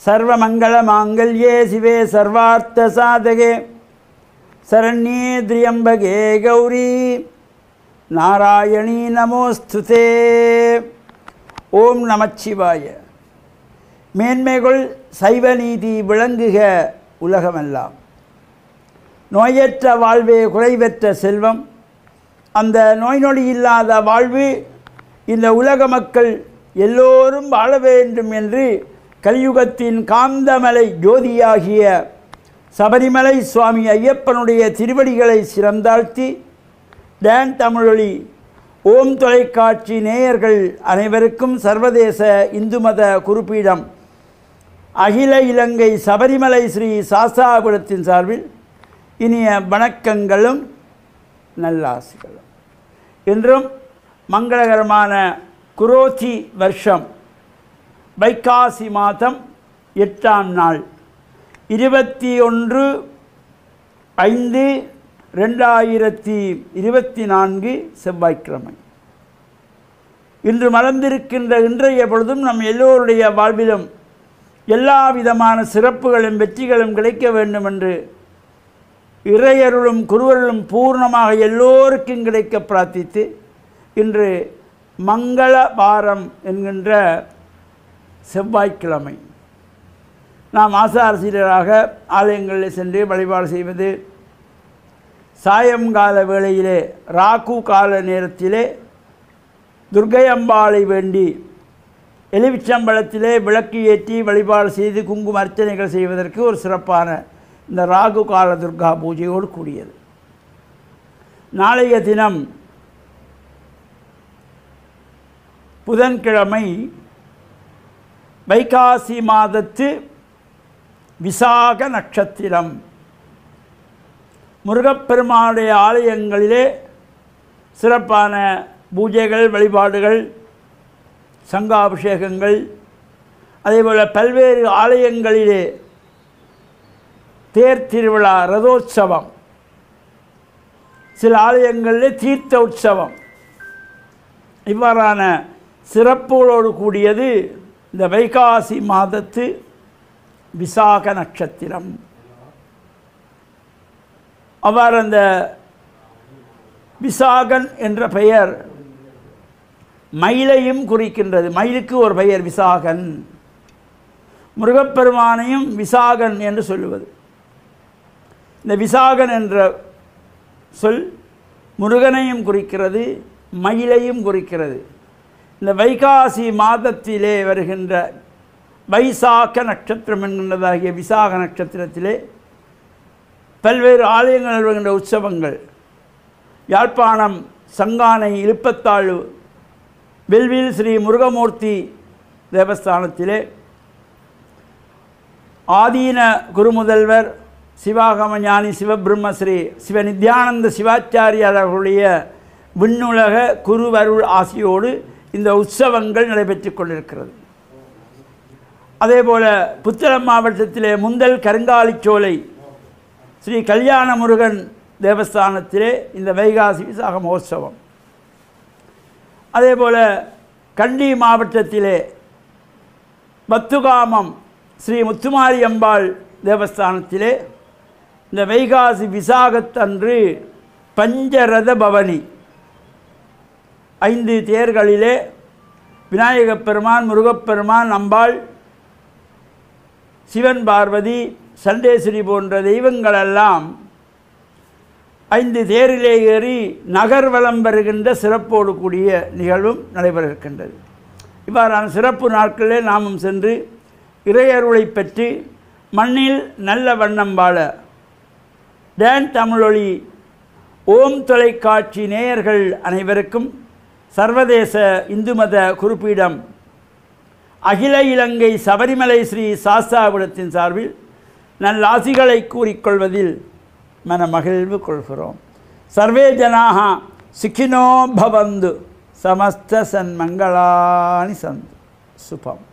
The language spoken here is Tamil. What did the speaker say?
सर्वमङ्गलमाङ्गल्ये शिवे सर्वार्थसाधके शरण्ये त्र्यम्बके गौरी नारायणी नमोस्तुते. ஓம் நமச்சிவாய. மேன்மைகள் சைவ நீதி விளங்குக உலகமெல்லாம். நோயற்ற வாழ்வே குறைவற்ற செல்வம். அந்த நோய் நொடி இல்லாத வாழ்வு இந்த உலக மக்கள் எல்லோரும் வாழ வேண்டும் என்று கலியுகத்தின் காந்தமலை ஜோதியாகிய சபரிமலை சுவாமி ஐயப்பனுடைய திருவடிகளை சிறந்தாழ்த்தி டான் தமிழொலி ஓம் தொலைக்காட்சி நேயர்கள் அனைவருக்கும் சர்வதேச இந்து மத குறிப்பீடம் அகில இலங்கை சபரிமலை ஸ்ரீ சாஸ்தாபுரத்தின் சார்பில் இனிய வணக்கங்களும் நல்லாசிகளும். இன்றும் மங்களகரமான குரோதி வருஷம் வைகாசி மாதம் 8ஆம் நாள் 21/5/2024 செவ்வாய்க்கிழமை. இன்று மலர்ந்திருக்கின்ற இன்றைய பொழுதும் நம் எல்லோருடைய வாழ்விலும் எல்லா விதமான சிறப்புகளும் வெற்றிகளும் கிடைக்க வேண்டும் என்று இறையருளும் குருவருளும் பூர்ணமாக எல்லோருக்கும் கிடைக்க பிரார்த்தித்து இன்று மங்கள வாரம் என்கின்ற செவ்வாய்க்கிழமை நாம் ஆசாரசீரராக ஆலயங்களில் சென்று வழிபாடு செய்வது, சாயங்கால வேளையிலே ராகு கால நேரத்திலே துர்க்கை அம்பாளை வேண்டி எலுமிச்சம்பழத்திலே விளக்கு ஏற்றி வழிபாடு செய்து குங்கும அர்ச்சனைகள் செய்வதற்கு ஒரு சிறப்பான இந்த ராகு கால துர்கா பூஜையோடு கூடியது. நாளைய தினம் புதன்கிழமை வைகாசி மாதத்து விசாக நட்சத்திரம். முருகப்பெருமானுடைய ஆலயங்களிலே சிறப்பான பூஜைகள், வழிபாடுகள், சங்காபிஷேகங்கள், அதேபோல் பல்வேறு ஆலயங்களிலே தேர் திருவிழா, ரதோற்சவம், சில ஆலயங்களிலே தீர்த்த உற்சவம், இவ்வாறான சிறப்புகளோடு கூடியது இந்த வைகாசி மாதத்து விசாக நட்சத்திரம். அவ்வாறு அந்த விசாகன் என்ற பெயர் மயிலையும் குறிக்கின்றது. மயிலுக்கு ஒரு பெயர் விசாகன். முருகப்பெருமானையும் விசாகன் என்று சொல்லுவது. இந்த விசாகன் என்ற சொல் முருகனையும் குறிக்கிறது, மயிலையும் குறிக்கிறது. இந்த வைகாசி மாதத்திலே வருகின்ற வைசாக நட்சத்திரம் என்கின்றதாகிய விசாக நட்சத்திரத்திலே பல்வேறு ஆலயங்கள் வருகின்ற உற்சவங்கள், யாழ்ப்பாணம் சங்கானை இலுப்பத்தாழு வெல்வில் ஸ்ரீ முருகமூர்த்தி தேவஸ்தானத்திலே ஆதீன குருமுதல்வர் சிவாகம ஞானி சிவபிரம்மஸ்ரீ சிவநித்யானந்த சிவாச்சாரியார் அவர்களுடைய விண்ணுலக குருவருள் ஆசியோடு இந்த உற்சவங்கள் நடைபெற்று கொண்டிருக்கிறது. அதேபோல் புத்தளம் மாவட்டத்திலே முந்தல் கருங்காலிச்சோலை ஸ்ரீ கல்யாண முருகன் தேவஸ்தானத்திலே இந்த வைகாசி விசாக மகோத்சவம். அதேபோல் கண்டி மாவட்டத்திலே பத்துகாமம் ஸ்ரீ முத்துமாரி அம்பாள் தேவஸ்தானத்திலே இந்த வைகாசி விசாகத்தன்று பஞ்சரத பவனி 5 தேர்களிலே விநாயகப் பெருமான், முருகப்பெருமான், அம்பாள், சிவன், பார்வதி, சண்டேஸ்வரி போன்ற தெய்வங்களெல்லாம் 5 தேரிலே ஏறி நகர்வலம் வருகின்ற சிறப்போடு கூடிய நிகழ்வும் நடைபெற இருக்கின்றது. இவ்வாறான சிறப்பு நாட்களிலே நாமும் சென்று இறையருளை பெற்று மண்ணில் நல்ல வண்ணம் வாழ டான் தமிழொலி ஓம் தொலைக்காட்சி நேயர்கள் அனைவருக்கும் சர்வதேச இந்து மத குறிப்பீடம் அகில இலங்கை சபரிமலை ஸ்ரீ சாஸ்தாபுரத்தின் சார்பில் நல்லாசிகளை கூறிக்கொள்வதில் மனமகிழ்வு கொள்கிறோம். சர்வே ஜனாக சுகினோ பவந்து சமஸ்த சன்மங்களானி சந்து சுபம்.